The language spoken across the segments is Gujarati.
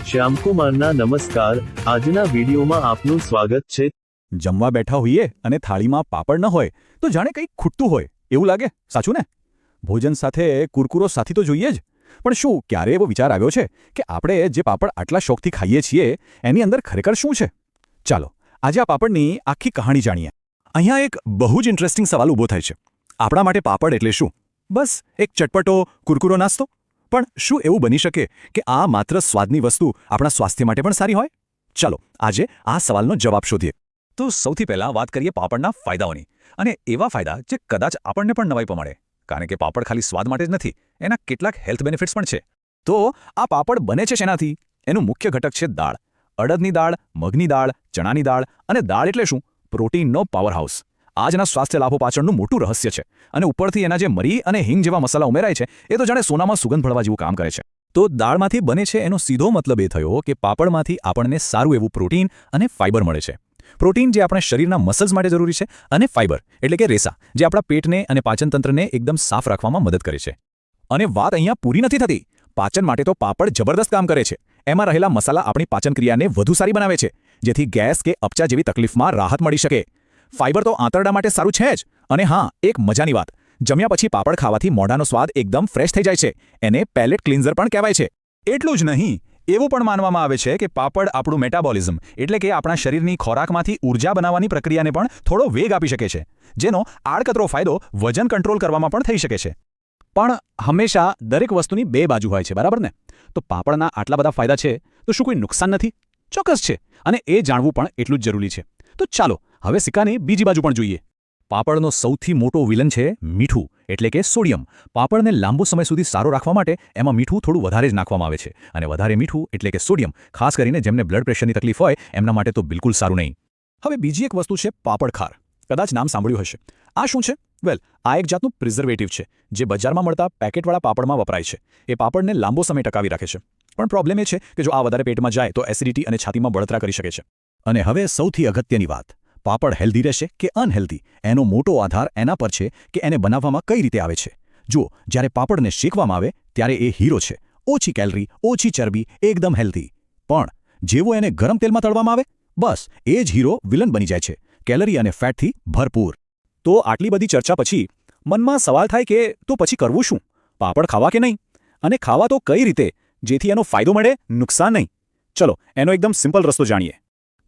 શ્યામકુમારના નમસ્કાર. આજના વિડીયોમાં આપનું સ્વાગત છે. જમવા બેઠા હોઈએ અને થાળીમાં પાપડ ન હોય તો જાણે કંઈક ખૂટતું હોય એવું લાગે, સાચું ને? ભોજન સાથે કુરકુરો સાથી તો જોઈએ જ, પણ શું ક્યારે એવો વિચાર આવ્યો છે કે આપણે જે પાપડ આટલા શોખથી ખાઈએ છીએ એની અંદર ખરેખર શું છે? ચાલો આજે આ પાપડની આખી કહાણી જાણીએ. અહીંયા એક બહુ જ ઇન્ટરેસ્ટિંગ સવાલ ઊભો થાય છે. આપણા માટે પાપડ એટલે શું? બસ એક ચટપટો કુરકુરો નાસ્તો? પણ શું એવું બની શકે કે આ માત્ર સ્વાદની વસ્તુ આપણા સ્વાસ્થ્ય માટે પણ સારી હોય? ચાલો આજે આ સવાલનો જવાબ શોધીએ. તો સૌથી પહેલાં વાત કરીએ પાપડના ફાયદાઓની, અને એવા ફાયદા જે કદાચ આપણને પણ નવાઈ પડે, કારણ કે પાપડ ખાલી સ્વાદ માટે જ નથી, એના કેટલાક હેલ્થ બેનિફિટ્સ પણ છે. તો આ પાપડ બને છે શેનાથી? એનું મુખ્ય ઘટક છે દાળ. અડદની દાળ, મગની દાળ, ચણાની દાળ, અને દાળ એટલે શું? પ્રોટીનનો પાવરહાઉસ. આજના સ્વાસ્થ્ય લાભો પાછળનું મોટું રહસ્ય છે, અને ઉપરથી એના જે મરી અને હિંગ જેવા મસાલા ઉમેરાય છે એ તો જાણે સોનામાં સુગંધ ભળવા જેવું કામ કરે છે. તો દાળમાંથી બને છે એનો સીધો મતલબ એ થયો કે પાપડમાંથી આપણને સારું એવું પ્રોટીન અને ફાઇબર મળે છે. પ્રોટીન જે આપણા શરીરના મસલ્સ માટે જરૂરી છે, અને ફાઇબર એટલે કે રેસા જે આપણા પેટને અને પાચનતંત્રને એકદમ સાફ રાખવામાં મદદ કરે છે. અને વાત અહીંયા પૂરી નથી થતી. પાચન માટે તો પાપડ જબરદસ્ત કામ કરે છે. એમાં રહેલા મસાલા આપણી પાચન ક્રિયાને વધુ સારી બનાવે છે, જેથી ગેસ કે અપચા જેવી તકલીફમાં રાહત મળી શકે. ફાઇબર તો આંતરડા માટે સારું છે જ. અને હા, એક મજાની વાત, જમ્યા પછી પાપડ ખાવાથી મોઢાનો સ્વાદ એકદમ ફ્રેશ થઈ જાય છે. એને પેલેટ ક્લિન્ઝર પણ કહેવાય છે. એટલું જ નહીં, એવું પણ માનવામાં આવે છે કે પાપડ આપણું મેટાબોલિઝમ એટલે કે આપણા શરીરની ખોરાકમાંથી ઊર્જા બનાવવાની પ્રક્રિયાને પણ થોડો વેગ આપી શકે છે, જેનો આડકતરો ફાયદો વજન કંટ્રોલ કરવામાં પણ થઈ શકે છે. પણ હંમેશા દરેક વસ્તુની બે બાજુ હોય છે, બરાબર ને? તો પાપડના આટલા બધા ફાયદા છે તો શું કોઈ નુકસાન નથી? ચોક્કસ છે, અને એ જાણવું પણ એટલું જ જરૂરી છે. તો ચાલો હવે સિક્કાની બીજી બાજુ પણ જોઈએ. પાપડનો સૌથી મોટો વિલન છે મીઠું, એટલે કે સોડિયમ. પાપડને લાંબો સમય સુધી સારો રાખવા માટે એમાં મીઠું થોડું વધારે જ નાખવામાં આવે છે, અને વધારે મીઠું એટલે કે સોડિયમ ખાસ કરીને જેમને બ્લડ પ્રેશરની તકલીફ હોય એમના માટે તો બિલકુલ સારું નહીં. હવે બીજી એક વસ્તુ છે પાપડ ખાર. કદાચ નામ સાંભળ્યું હશે. આ શું છે? વેલ, આ એક જાતનું પ્રિઝર્વેટિવ છે જે બજારમાં મળતા પેકેટવાળા પાપડમાં વપરાય છે. એ પાપડને લાંબો સમય ટકાવી રાખે છે. પણ પ્રોબ્લેમ એ છે કે જો આ વધારે પેટમાં જાય તો એસિડિટી અને છાતીમાં બળતરા કરી શકે છે. અને હવે સૌથી અગત્યની વાત, પાપડ હેલ્ધી રહેશે કે અનહેલ્ધી એનો મોટો આધાર એના પર છે કે એને બનાવવામાં કઈ રીતે આવે છે. જુઓ, જ્યારે પાપડને શેકવામાં આવે ત્યારે એ હીરો છે. ઓછી કેલરી, ઓછી ચરબી, એકદમ હેલ્ધી. પણ જેવો એને ગરમ તેલમાં તળવામાં આવે, બસ એ જ હીરો વિલન બની જાય છે, કેલરી અને ફેટથી ભરપૂર. તો આટલી બધી ચર્ચા પછી મનમાં સવાલ થાય કે તો પછી કરવું શું? પાપડ ખાવા કે નહીં? અને ખાવા તો કઈ રીતે જેથી એનો ફાયદો મળે, નુકસાન નહીં? ચલો એનો એકદમ સિમ્પલ રસ્તો જાણીએ.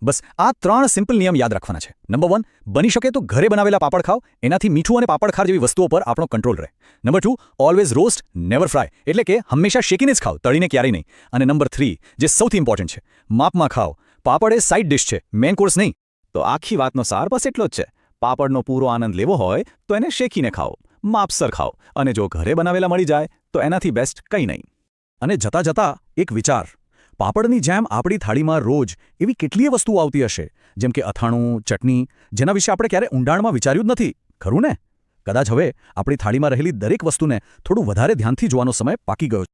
બસ આ 3 સિમ્પલ નિયમ યાદ રાખવાના છે. નંબર 1, બની શકે તો ઘરે બનાવેલા પાપડ ખાઓ. એનાથી મીઠું અને પાપડ ખાર જેવી વસ્તુઓ પર આપણો કંટ્રોલ રહે. Number 2, always roast, never fry, એટલે કે હંમેશા શેકીને જ ખાઓ, તળીને ક્યારેય નહીં. અને નંબર 3, જે સૌથી ઇમ્પોર્ટન્ટ છે, માપમાં ખાઓ. પાપડ એ સાઇડ ડિશ છે, મેઇન કોર્સ નહીં. તો આખી વાતનો સાર બસ એટલો જ છે. પાપડનો પૂરો આનંદ લેવો હોય તો એને શેકીને ખાઓ, માપસર ખાઓ, અને જો ઘરે બનાવેલા મળી જાય તો એનાથી બેસ્ટ કંઈ નહીં. અને જતાં જતાં એક વિચાર, પાપડની જેમ આપણી થાળીમાં રોજ એવી કેટલીય વસ્તુઓ આવતી હશે, જેમ કે અથાણું, ચટણી, જેના વિશે આપણે ક્યારે ઊંડાણમાં વિચાર્યું જ નથી, ખરું ને? કદાચ હવે આપણી થાળીમાં રહેલી દરેક વસ્તુને થોડું વધારે ધ્યાનથી જોવાનો સમય પાકી ગયો છે.